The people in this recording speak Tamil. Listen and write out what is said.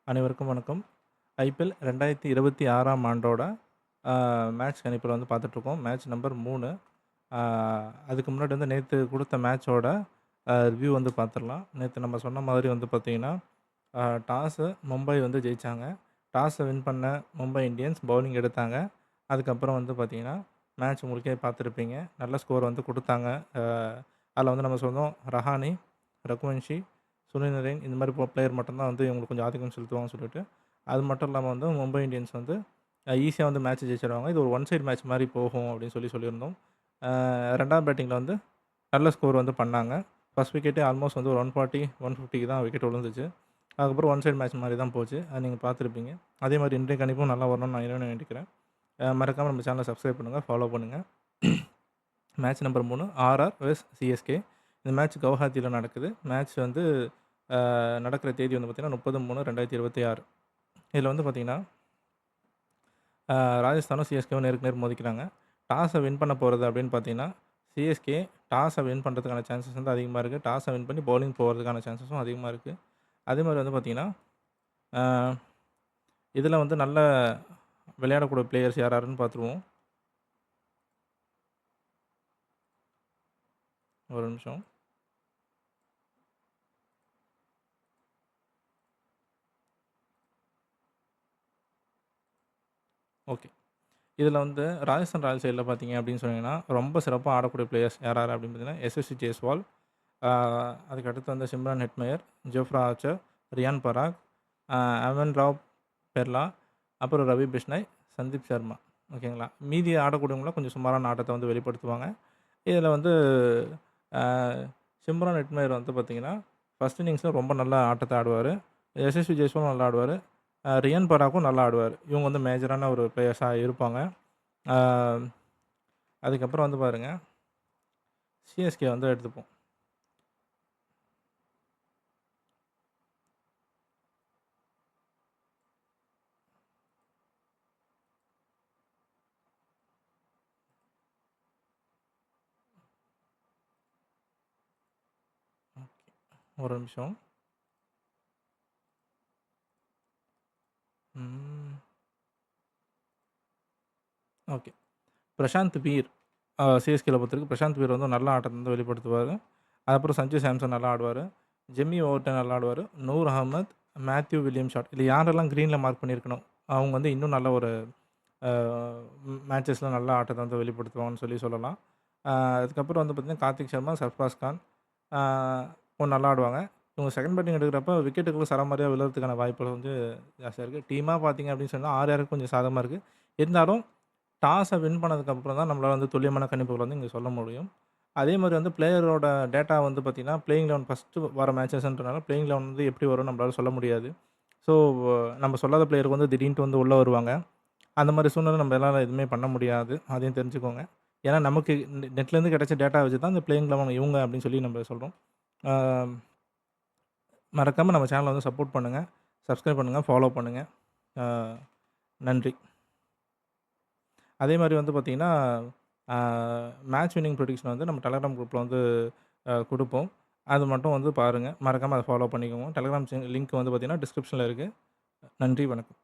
அனைவருக்கும் வணக்கம். ஐபிஎல் 2026ஆம் ஆண்டோட அ மேட்ச் கணிப்புல பார்த்துட்ருக்கோம். Match number 3. அ அதுக்கு முன்னாடி நேத்து குடுத்த மேட்சோட ரிவ்யூ பார்த்துரலாம். நேத்து நம்ம சொன்ன மாதிரி பார்த்தீங்கன்னா, டாஸு மும்பை ஜெயிச்சாங்க. டாஸ வின் பண்ண மும்பை இந்தியன்ஸ் பவுலிங் எடுத்தாங்க. அதுக்கப்புறம் பார்த்தீங்கன்னா, மேட்ச் உங்களுக்கே பார்த்துருப்பீங்க. நல்ல ஸ்கோர் குடுத்தாங்க. அ அதில நம்ம சொன்னோம் ரஹானே, ரகுவன்ஷி, சுனில் நரேன் இந்த மாரி பிளேயர் மட்டும் தான் இவங்களுக்கு கொஞ்சம் ஆதிக்கம் செலுத்துவாங்கன்னு சொல்லிட்டு, அது மட்டும் இல்லாம மும்பை இந்தியன்ஸ் ஈஸியா மேட்ச் ஜெயிச்சுருவாங்க. இது ஒரு ஒன் சைட் மேட்ச் மாரி போகும் அப்படின்னு சொல்லியிருந்தோம். 2வது பேட்டிங்கில நல்ல ஸ்கோர் பண்ணாங்க. ஃபர்ஸ்ட் விக்கெட்டே ஆல்மோஸ்ட் ஒரு 140, 150க்கு தான் விக்கெட் விழுந்துச்சு. அதுக்கப்புறம் ஒன் சைட் மேட்ச் மாரி தான் போச்சு. அது நீங்க பார்த்துருப்பீங்க. அதே மாரி இன்றைய கணிப்பும் நல்லா வரணும்னு நான் இறைவனை வேண்டிக்கிறேன். மறக்காம நம்ம சேனலை சப்ஸ்கிரைப் பண்ணுங்க, ஃபாலோ பண்ணுங்க. மேட்ச் நம்பர் 3 ஆர்ஆர் வெஸ் சிஎஸ்கே. இந்த மேட்ச் கவுஹாத்தில நடக்குது. மேட்ச் நடக்கிற தேதி பார்த்தீங்கன்னா 30/3/2026. இதில பார்த்தீங்கன்னா, ராஜஸ்தானும் சிஎஸ்கேவும் நேருக்கு நேர் மோதிக்கிறாங்க. டாஸ வின் பண்ண போறது அப்படின்னு பார்த்தீங்கன்னா, சிஎஸ்கே டாஸ வின் பண்றதுக்கான சான்சஸ் அதிகமா இருக்கு. டாஸ வின் பண்ணி பவுலிங் போறதுக்கான சான்சஸும் அதிகமா இருக்கு. அதே மாரி பார்த்தீங்கன்னா, அ இதில நல்ல விளையாடக்கூடிய பிளேயர்ஸ் யார் யாருன்னு பார்த்துருவோம். ஒரு நிமிஷம். ஓகே. இதில ராஜஸ்தான் ராயல்ஸ் சைட்ல பார்த்தீங்க அப்படின்னு சொன்னீங்கன்னா, ரொம்ப சிறப்பா ஆடக்கூடிய பிளேயர்ஸ் யார் யார் அப்படின்னு பார்த்தீங்கன்னா, எஸ்எஸ்சி ஜெய்ஸ்வால், ஆ அதுக்கு அடுத்து Shimron Hetmyer, Jofra Archer, Riyan Parag, அவன் ராவ் பெர்லா, அப்புறம் ரவி பிஷ்னாய், சந்தீப் சர்மா. ஓகேங்களா. மீதி ஆடக்கூடியவங்கலாம் கொஞ்சம் சுமாரான ஆட்டத்த வெளிப்படுத்துவாங்க. இதில ஆ சிம்ரான் ஹெட்மயர் பார்த்தீங்கன்னா, ஃபர்ஸ்ட் இன்னிங்ஸ்ல ரொம்ப நல்ல ஆட்டத்த ஆடுவாரு. எஸ்எஸ்வி ஜெய்ஸ்வாலும் நல்லா ஆடுவாரு. ரியான் பராக்கும் நல்லா ஆடுவாரு. இவங்க மேஜரான ஒரு பிளேயர்ஸா இருப்பாங்க. ஆ அதுக்கப்புறம் பாருங்க, சிஎஸ்கே எடுத்துப்போம். ஒரு நிமிஷம். ஓகே. பிரசாந்த் வீர் சிஎஸ்கேல பொறுத்தவரைக்கும் பிரசாந்த் வீர் நல்ல ஆட்டத்த வெளிப்படுத்துவாரு. அதுக்கப்புறம் சஞ்சு சாம்சன் நல்லா ஆடுவாரு. ஜெம்மி ஓவர்டன் நல்லா ஆடுவாரு. Noor Ahmad, Matthew William Short இதில யாரெல்லாம் கிரீன்ல மார்க் பண்ணியிருக்கணும், அவங்க இன்னும் நல்ல ஒரு அ மேட்சஸ்ல நல்ல ஆட்டத்த வெளிப்படுத்துவாங்கன்னு சொல்லலாம். அதுக்கப்புறம் பார்த்தீங்கன்னா, கார்த்திக் சர்மா, சர்ஃப்ராஸ் கான் அ நல்லா ஆடுவாங்க. இவங்க செகண்ட் பேட்டிங் எடுக்கிறப்ப விக்கெட்டுக்குள்ள சரமாரியா விழுறதுக்கான வாய்ப்புகள் ஜாஸ்தியா இருக்கு. டீமா பார்த்தீங்க அப்படின்னு சொன்னா 6-6க்கு கொஞ்சம் சாதகமா இருக்கு. இருந்தாலும் டாஸ வின் பண்ணதுக்கப்புறம் தான் நம்மளால துல்லியமான கணிப்புகள் இங்க சொல்ல முடியும். அதே மாரி பிளேயரோட டேட்டா பார்த்தீங்கன்னா, பிளேயிங் 11 ஃபர்ஸ்ட்டு வர மேட்சஸ்ன்றனால பிளேயிங் 11 எப்படி வரும்னு நம்மளால சொல்ல முடியாது. ஸோ, நம்ம சொல்லாத பிளேயருக்கு திடீர்ன்ட்டு உள்ள வருவாங்க. அந்த மாரி சூழ்நிலை நம்மளால எதுவுமே பண்ண முடியாது. அதையும் தெரிஞ்சுக்கோங்க. ஏன்னா, நமக்கு நெட்லேருந்து கிடைச்ச டேட்டா வச்சு தான் இந்த பிளேயிங் 11 இவங்க அப்படின்னு சொல்லி நம்ம சொல்றோம். ஆ மறக்காம நம்ம சேனல சப்போர்ட் பண்ணுங்க. சப்ஸ்கிரைப் பண்ணுங்க, ஃபாலோ பண்ணுங்க. ஆ நன்றி. அதே மாரி பார்த்தீங்கன்னா, ஆ மேட்ச் வின்னிங் ப்ரெடிக்ஷன் நம்ம டெலகிராம் குரூப்ல குடுப்போம். அது மட்டும் பாருங்க. மறக்காம அத ஃபாலோ பண்ணிக்கோங்க. டெலகிராம் லிங்க் பார்த்தீங்கன்னா, டிஸ்கிரிப்ஷன்ல இருக்கு. நன்றி, வணக்கம்.